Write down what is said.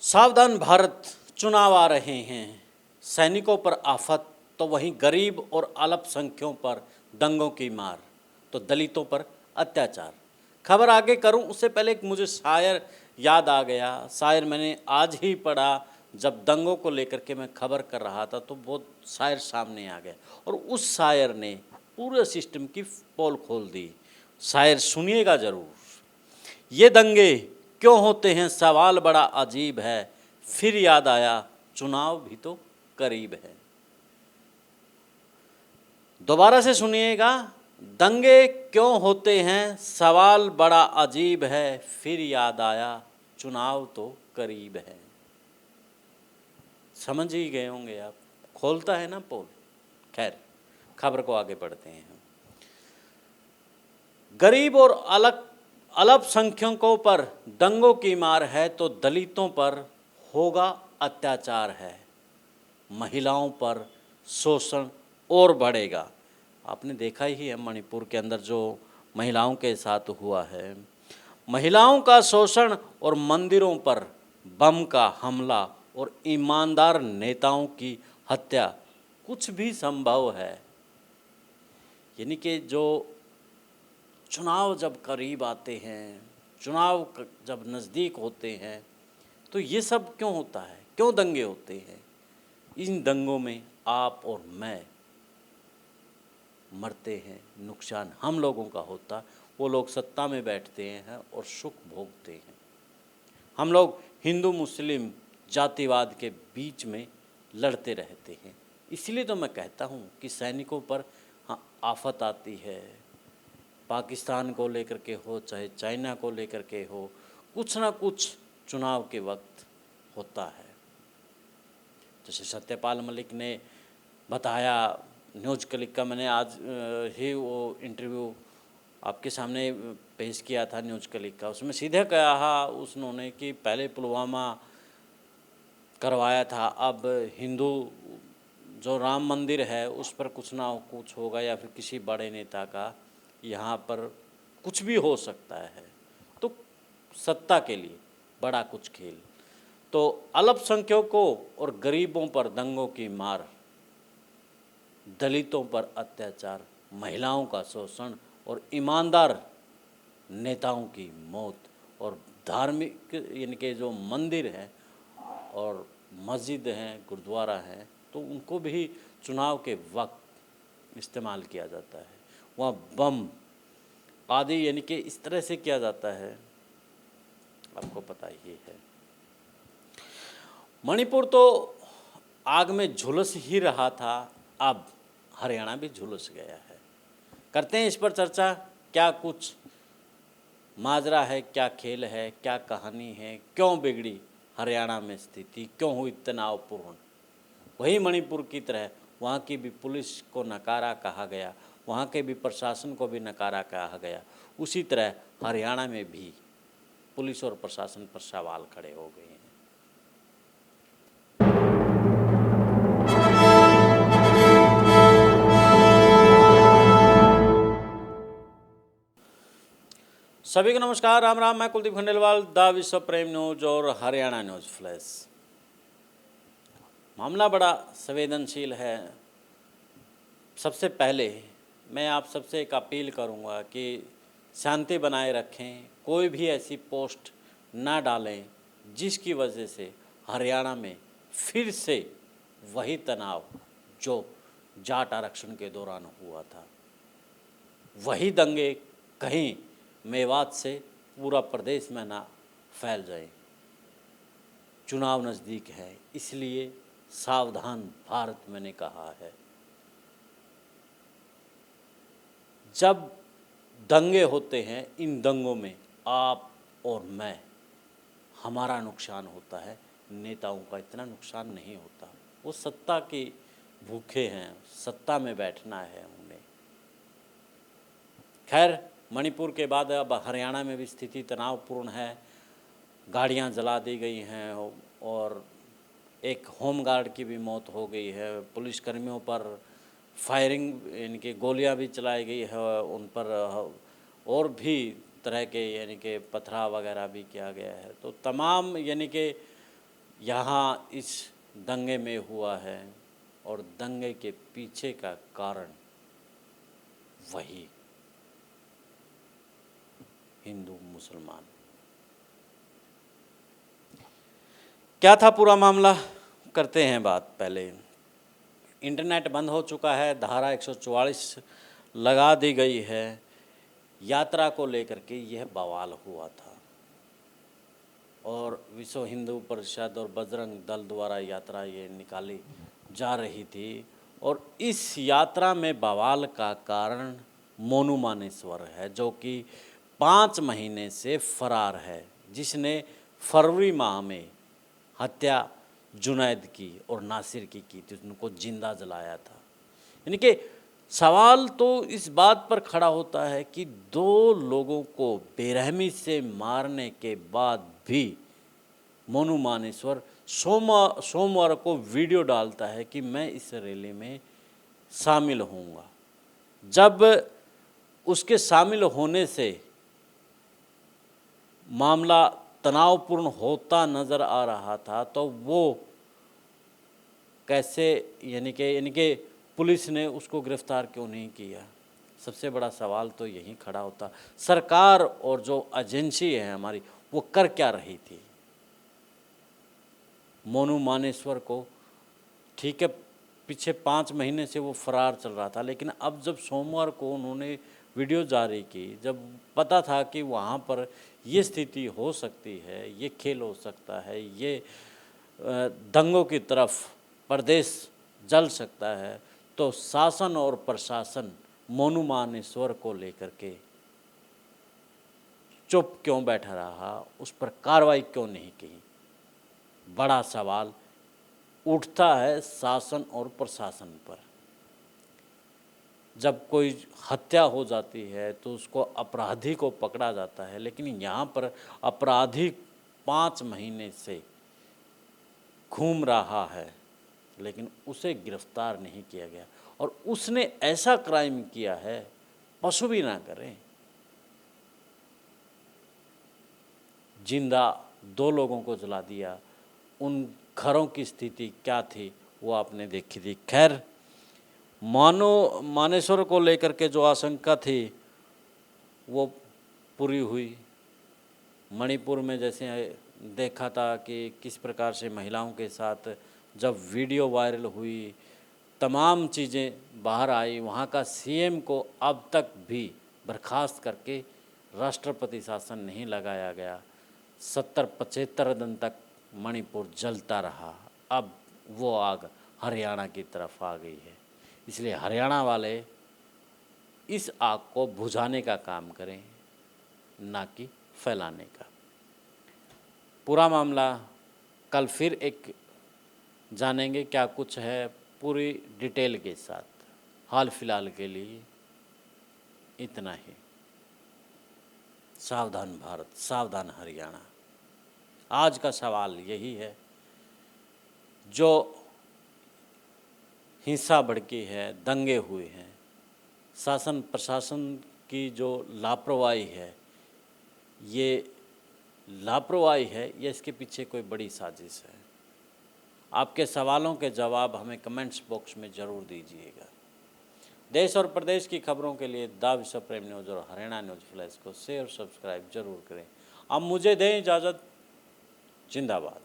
सावधान भारत, चुनाव आ रहे हैं। सैनिकों पर आफत तो वहीं गरीब और अल्पसंख्यों पर दंगों की मार, तो दलितों पर अत्याचार। खबर आगे करूं उससे पहले एक मुझे शायर याद आ गया। शायर मैंने आज ही पढ़ा, जब दंगों को लेकर के मैं खबर कर रहा था तो वो शायर सामने आ गया और उस शायर ने पूरे सिस्टम की पोल खोल दी। शायर सुनिएगा ज़रूर। ये दंगे क्यों होते हैं, सवाल बड़ा अजीब है, फिर याद आया चुनाव भी तो करीब है। दोबारा से सुनिएगा। दंगे क्यों होते हैं, सवाल बड़ा अजीब है, फिर याद आया चुनाव तो करीब है। समझ ही गए होंगे आप, खोलता है ना पोल। खैर, खबर को आगे बढ़ते हैं। गरीब और अल्पसंख्यकों पर दंगों की मार है तो दलितों पर होगा अत्याचार है। महिलाओं पर शोषण और बढ़ेगा। आपने देखा ही है मणिपुर के अंदर जो महिलाओं के साथ हुआ है। महिलाओं का शोषण और मंदिरों पर बम का हमला और ईमानदार नेताओं की हत्या कुछ भी संभव है। यानी कि जो चुनाव जब करीब आते हैं, चुनाव जब नज़दीक होते हैं, तो ये सब क्यों होता है, क्यों दंगे होते हैं। इन दंगों में आप और मैं मरते हैं, नुकसान हम लोगों का होता। वो लोग सत्ता में बैठते हैं और सुख भोगते हैं। हम लोग हिंदू मुस्लिम जातिवाद के बीच में लड़ते रहते हैं। इसलिए तो मैं कहता हूँ कि सैनिकों पर हाँ आफत आती है, पाकिस्तान को लेकर के हो चाहे चाइना को लेकर के हो, कुछ ना कुछ चुनाव के वक्त होता है। जैसे सत्यपाल मलिक ने बताया, न्यूज़ क्लिक का मैंने आज ही वो इंटरव्यू आपके सामने पेश किया था न्यूज़ क्लिक का। उसमें सीधे कहा उन्होंने कि पहले पुलवामा करवाया था, अब हिंदू जो राम मंदिर है उस पर कुछ ना कुछ होगा या फिर किसी बड़े नेता का यहाँ पर कुछ भी हो सकता है। तो सत्ता के लिए बड़ा कुछ खेल। तो अल्पसंख्यकों और गरीबों पर दंगों की मार, दलितों पर अत्याचार, महिलाओं का शोषण और ईमानदार नेताओं की मौत, और धार्मिक यानी कि जो मंदिर हैं और मस्जिद हैं, गुरुद्वारा हैं, तो उनको भी चुनाव के वक्त इस्तेमाल किया जाता है। वहाँ बम आदि यानी कि इस तरह से किया जाता है, आपको पता ही है। मणिपुर तो आग में झुलस ही रहा था, अब हरियाणा भी झुलस गया है। करते हैं इस पर चर्चा। क्या कुछ माजरा है, क्या खेल है, क्या कहानी है, क्यों बिगड़ी हरियाणा में स्थिति, क्यों हुई तनावपूर्ण। वही मणिपुर की तरह वहाँ की भी पुलिस को नकारा कहा गया, वहाँ के भी प्रशासन को भी नकारा कहा गया। उसी तरह हरियाणा में भी पुलिस और प्रशासन पर सवाल खड़े हो गए हैं। सभी को नमस्कार, राम राम। मैं कुलदीप खंडेलवाल, द विश्व प्रेम न्यूज और हरियाणा न्यूज फ्लैश। मामला बड़ा संवेदनशील है। सबसे पहले मैं आप सबसे एक अपील करूंगा कि शांति बनाए रखें, कोई भी ऐसी पोस्ट ना डालें जिसकी वजह से हरियाणा में फिर से वही तनाव जो जाट आरक्षण के दौरान हुआ था, वही दंगे कहीं मेवात से पूरा प्रदेश में ना फैल जाए। चुनाव नज़दीक है, इसलिए सावधान भारत मैंने कहा है। जब दंगे होते हैं, इन दंगों में आप और मैं, हमारा नुकसान होता है, नेताओं का इतना नुकसान नहीं होता। वो सत्ता के भूखे हैं, सत्ता में बैठना है उन्हें। खैर, मणिपुर के बाद अब हरियाणा में भी स्थिति तनावपूर्ण है। गाड़ियां जला दी गई हैं और एक होमगार्ड की भी मौत हो गई है। पुलिसकर्मियों पर फायरिंग यानी कि गोलियां भी चलाई गई है, उन पर और भी तरह के यानी कि पथराव वगैरह भी किया गया है। तो तमाम यानी कि यहाँ इस दंगे में हुआ है और दंगे के पीछे का कारण वही हिंदू मुसलमान। क्या था पूरा मामला, करते हैं बात। पहले इंटरनेट बंद हो चुका है, धारा 144 लगा दी गई है। यात्रा को लेकर के यह बवाल हुआ था और विश्व हिंदू परिषद और बजरंग दल द्वारा यात्रा ये निकाली जा रही थी और इस यात्रा में बवाल का कारण मोनू मानेश्वर है, जो कि 5 महीने से फरार है, जिसने फरवरी माह में हत्या जुनैद की और नासिर की थी, उनको जिंदा जलाया था। यानी कि सवाल तो इस बात पर खड़ा होता है कि 2 लोगों को बेरहमी से मारने के बाद भी मोनू मानेश्वर सोमवार को वीडियो डालता है कि मैं इस रैली में शामिल होऊंगा। जब उसके शामिल होने से मामला तनावपूर्ण होता नज़र आ रहा था तो वो कैसे, यानी कि पुलिस ने उसको गिरफ्तार क्यों नहीं किया? सबसे बड़ा सवाल तो यही खड़ा होता। सरकार और जो एजेंसी है हमारी, वो कर क्या रही थी? मोनू मानेश्वर को ठीक है, पीछे 5 महीने से वो फरार चल रहा था, लेकिन अब जब सोमवार को उन्होंने वीडियो जारी की, जब पता था कि वहाँ पर ये स्थिति हो सकती है, ये खेल हो सकता है, ये दंगों की तरफ प्रदेश जल सकता है, तो शासन और प्रशासन मोनू मानेश्वर को लेकर के चुप क्यों बैठा रहा? उस पर कार्रवाई क्यों नहीं की? बड़ा सवाल उठता है शासन और प्रशासन पर। जब कोई हत्या हो जाती है तो उसको अपराधी को पकड़ा जाता है, लेकिन यहाँ पर अपराधी 5 महीने से घूम रहा है, लेकिन उसे गिरफ्तार नहीं किया गया और उसने ऐसा क्राइम किया है पशु भी ना करें। जिंदा 2 लोगों को जला दिया। उन घरों की स्थिति क्या थी वो आपने देखी थी। खैर, मानेश्वर को लेकर के जो आशंका थी वो पूरी हुई। मणिपुर में जैसे देखा था कि किस प्रकार से महिलाओं के साथ जब वीडियो वायरल हुई, तमाम चीज़ें बाहर आई, वहाँ का सीएम को अब तक भी बर्खास्त करके राष्ट्रपति शासन नहीं लगाया गया। 70-75 दिन तक मणिपुर जलता रहा। अब वो आग हरियाणा की तरफ आ गई है, इसलिए हरियाणा वाले इस आग को बुझाने का काम करें, ना कि फैलाने का। पूरा मामला कल फिर एक जानेंगे क्या कुछ है पूरी डिटेल के साथ। हाल फिलहाल के लिए इतना ही। सावधान भारत, सावधान हरियाणा। आज का सवाल यही है, जो हिंसा भड़की है, दंगे हुए हैं, शासन प्रशासन की जो लापरवाही है, ये लापरवाही है या इसके पीछे कोई बड़ी साजिश है? आपके सवालों के जवाब हमें कमेंट्स बॉक्स में ज़रूर दीजिएगा। देश और प्रदेश की खबरों के लिए द विश्व प्रेम न्यूज़ और हरियाणा न्यूज़ फ्लैश को शेयर और सब्सक्राइब जरूर करें। अब मुझे दें इजाज़त। जिंदाबाद।